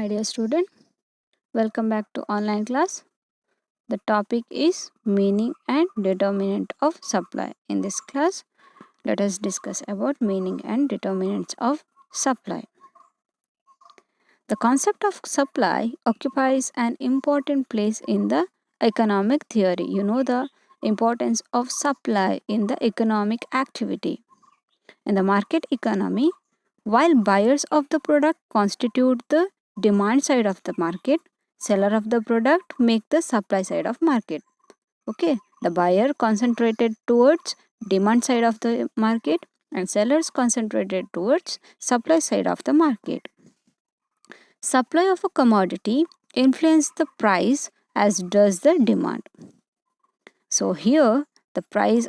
my dear student. Welcome back to online class. The topic is meaning and determinant of supply. In this class, let us discuss about meaning and determinants of supply. The concept of supply occupies an important place in the economic theory. You know the importance of supply in the economic activity. In the market economy, while buyers of the product constitute the demand side of the market, seller of the product make the supply side of market. Okay, the buyer concentrated towards demand side of the market and sellers concentrated towards supply side of the market. Supply of a commodity influences the price as does the demand. So here the price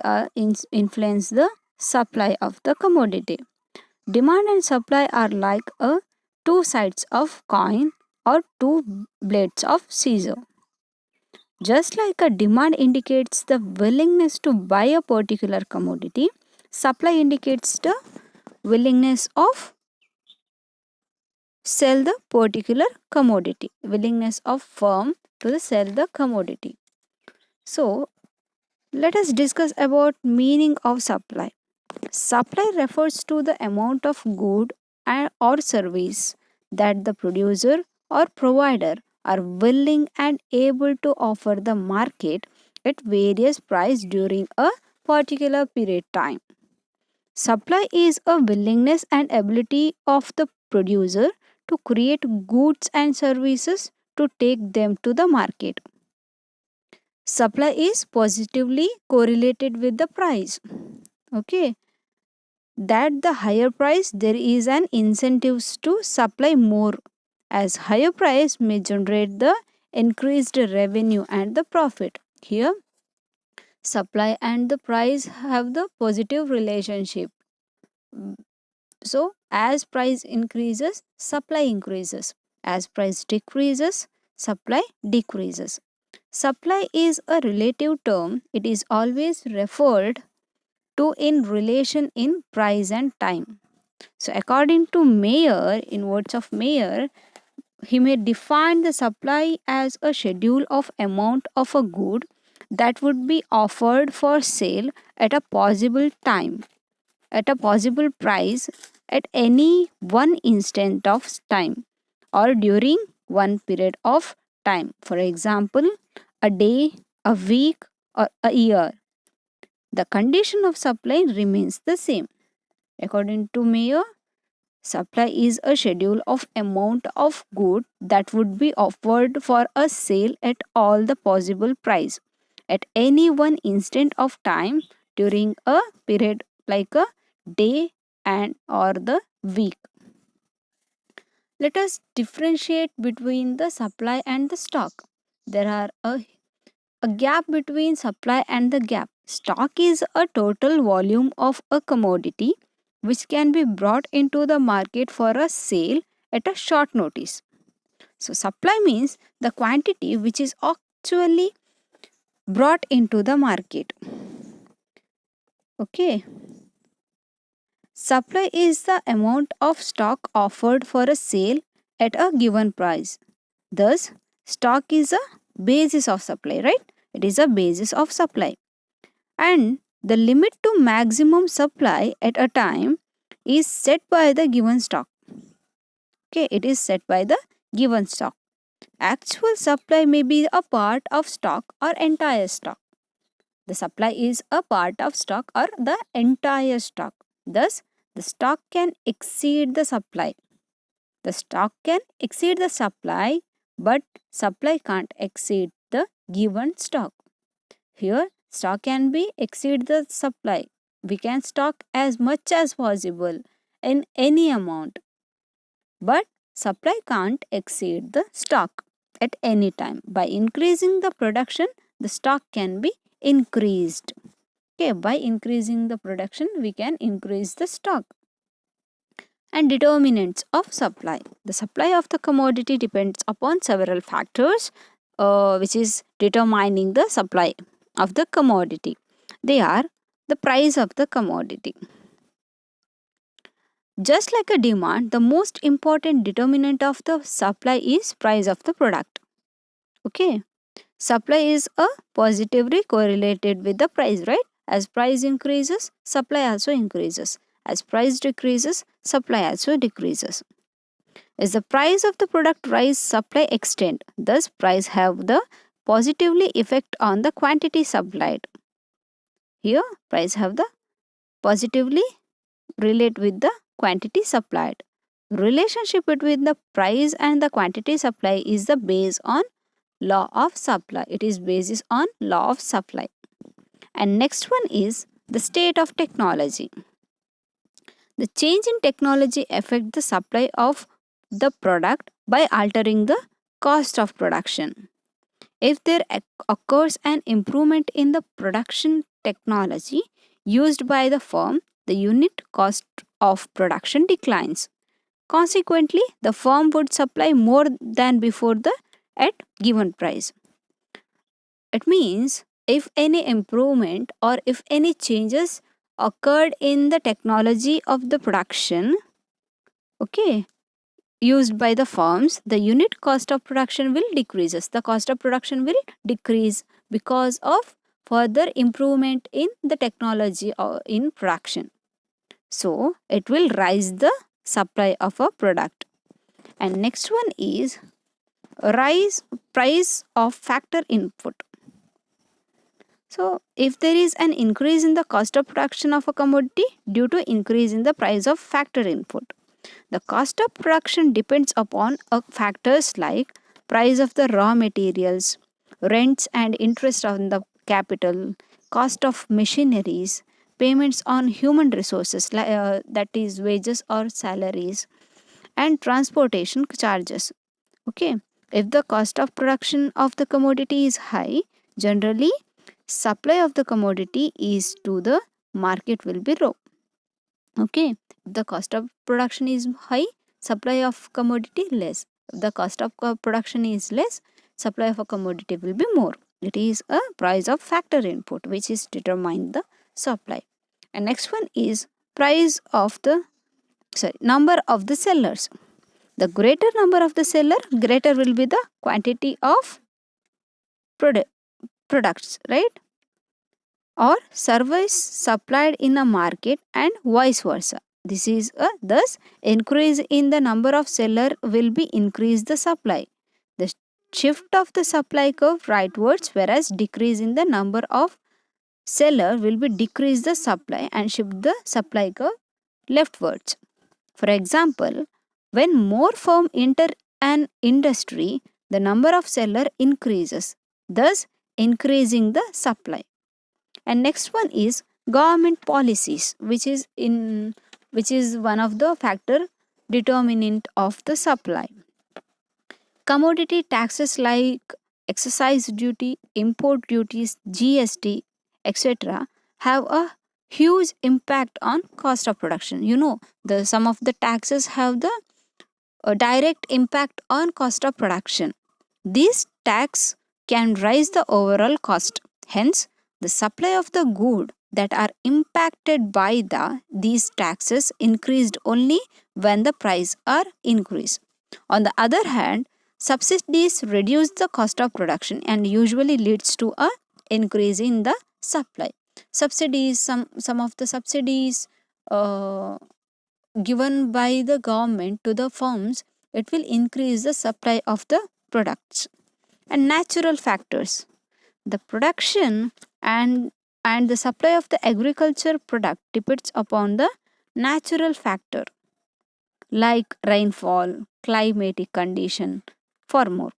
influence the supply of the commodity. Demand and supply are like two sides of coin or two blades of scissor. Just like a demand indicates the willingness to buy a particular commodity, supply indicates the willingness of sell the particular commodity, willingness of firm to sell the commodity. So let us discuss about meaning of supply. Supply refers to the amount of good or service that the producer or provider are willing and able to offer the market at various price during a particular period time. Supply is a willingness and ability of the producer to create goods and services to take them to the market. Supply is positively correlated with the price. Okay, that the higher price there is an incentive to supply more, as higher price may generate the increased revenue and the profit. Here supply and the price have the positive relationship. So as price increases, supply increases. As price decreases, supply decreases. Supply is a relative term. It is always referred to in relation in price and time. So according to Mayer, in words of Mayer, he may define the supply as a schedule of amount of a good that would be offered for sale at a possible time, at a possible price at any one instant of time or during one period of time. For example, a day, a week, or a year. The condition of supply remains the same. According to Mayer, supply is a schedule of amount of good that would be offered for a sale at all the possible price at any one instant of time during a period like a day and or the week. Let us differentiate between the supply and the stock. There are a gap between supply and the gap. Stock is a total volume of a commodity which can be brought into the market for a sale at a short notice. So supply means the quantity which is actually brought into the market. Okay. Supply is the amount of stock offered for a sale at a given price. Thus, stock is a basis of supply, right? It is a basis of supply. And the limit to maximum supply at a time is set by the given stock. Okay, it is set by the given stock. Actual supply may be a part of stock or entire stock. The supply is a part of stock or the entire stock. Thus, the stock can exceed the supply. The stock can exceed the supply, but supply can't exceed the given stock. Here, stock can be exceed the supply. We can stock as much as possible in any amount, but supply can't exceed the stock at any time. By increasing the production, the stock can be increased. Okay, by increasing the production, we can increase the stock. And determinants of supply. The supply of the commodity depends upon several factors, which is determining the supply of the commodity. They are the price of the commodity. Just like a demand, the most important determinant of the supply is price of the product. Okay. Supply is a positively correlated with the price, right? As price increases, supply also increases. As price decreases, supply also decreases. As the price of the product rise, supply extend. Thus, price have the positively effect on the quantity supplied. Here, price have the positively relate with the quantity supplied. Relationship between the price and the quantity supply is the base on law of supply. It is basis on law of supply. And next one is the state of technology. The change in technology affect the supply of the product by altering the cost of production. If there occurs an improvement in the production technology used by the firm, the unit cost of production declines. Consequently, the firm would supply more than before the at given price. It means if any improvement or if any changes occurred in the technology of the production, okay, used by the firms, the unit cost of production will decreases. The cost of production will decrease because of further improvement in the technology or in production. So it will rise the supply of a product. And next one is rise price of factor input. So if there is an increase in the cost of production of a commodity due to increase in the price of factor input. The cost of production depends upon factors like price of the raw materials, rents and interest on the capital, cost of machineries, payments on human resources that is wages or salaries, and transportation charges. Okay, if the cost of production of the commodity is high, generally supply of the commodity is to the market will be low. Okay, if the cost of production is high, supply of commodity less. If the cost of production is less, supply of a commodity will be more. It is a price of factor input which is determine the supply. And next one is price of the number of the sellers. The greater number of the seller, greater will be the quantity of products, right? Or service supplied in a market and vice versa. This is a thus increase in the number of seller will be increase the supply. The shift of the supply curve rightwards, whereas decrease in the number of seller will be decrease the supply and shift the supply curve leftwards. For example, when more firm enter an industry, the number of seller increases, thus increasing the supply. And next one is government policies, which is one of the factor determinant of the supply. Commodity taxes like excise duty, import duties, GST, etc. have a huge impact on cost of production. You know, the some of the taxes have the a direct impact on cost of production. This tax can raise the overall cost. Hence, the supply of the good that are impacted by these taxes increased only when the price are increased. On the other hand, subsidies reduce the cost of production and usually leads to a increase in the supply. Subsidies, some of the subsidies uh, given by the government to the firms, it will increase the supply of the products. And natural factors, the production and the supply of the agriculture product depends upon the natural factor like rainfall, climatic condition. For more,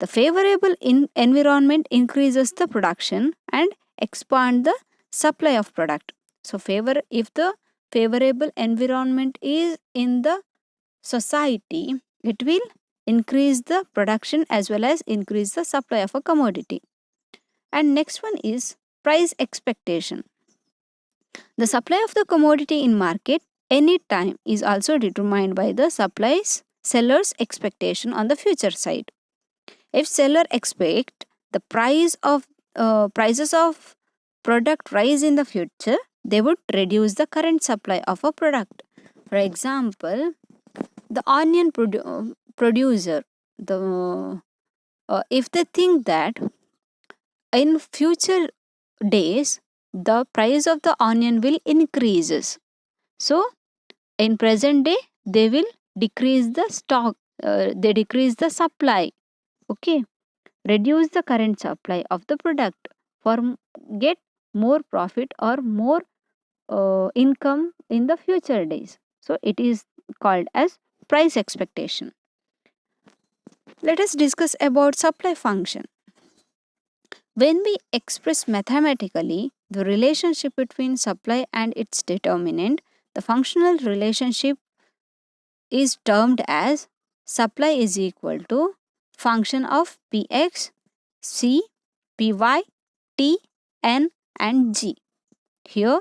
the favorable environment increases the production and expand the supply of product. So if the favorable environment is in the society, it will increase the production as well as increase the supply of a commodity. And next one is price expectation. The supply of the commodity in market any time is also determined by the supplies seller's expectation on the future side. If seller expect the prices of product rise in the future, they would reduce the current supply of a product. For example, the onion producer, the if they think that in future days the price of the onion will increases, so in present day they will decrease the stock, they decrease the supply. Okay, reduce the current supply of the product for get more profit or more income in the future days. So it is called as price expectation. Let us discuss about supply function. When we express mathematically the relationship between supply and its determinant, the functional relationship is termed as supply is equal to function of Px, C, Py, T, N and G. Here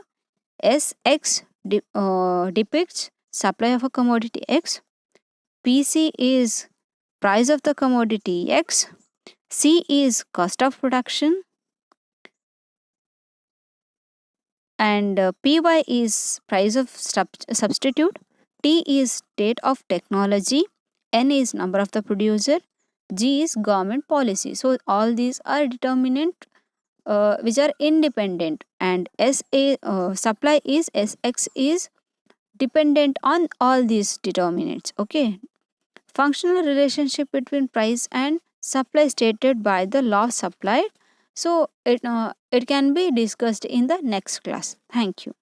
Sx depicts supply of a commodity X, Pc is price of the commodity X, C is cost of production, and Py is price of substitute, T is state of technology, N is number of the producer, G is government policy. So all these are determinant which are independent, and supply is Sx is dependent on all these determinants. Okay, functional relationship between price and supply stated by the law of supply. So it can be discussed in the next class. Thank you.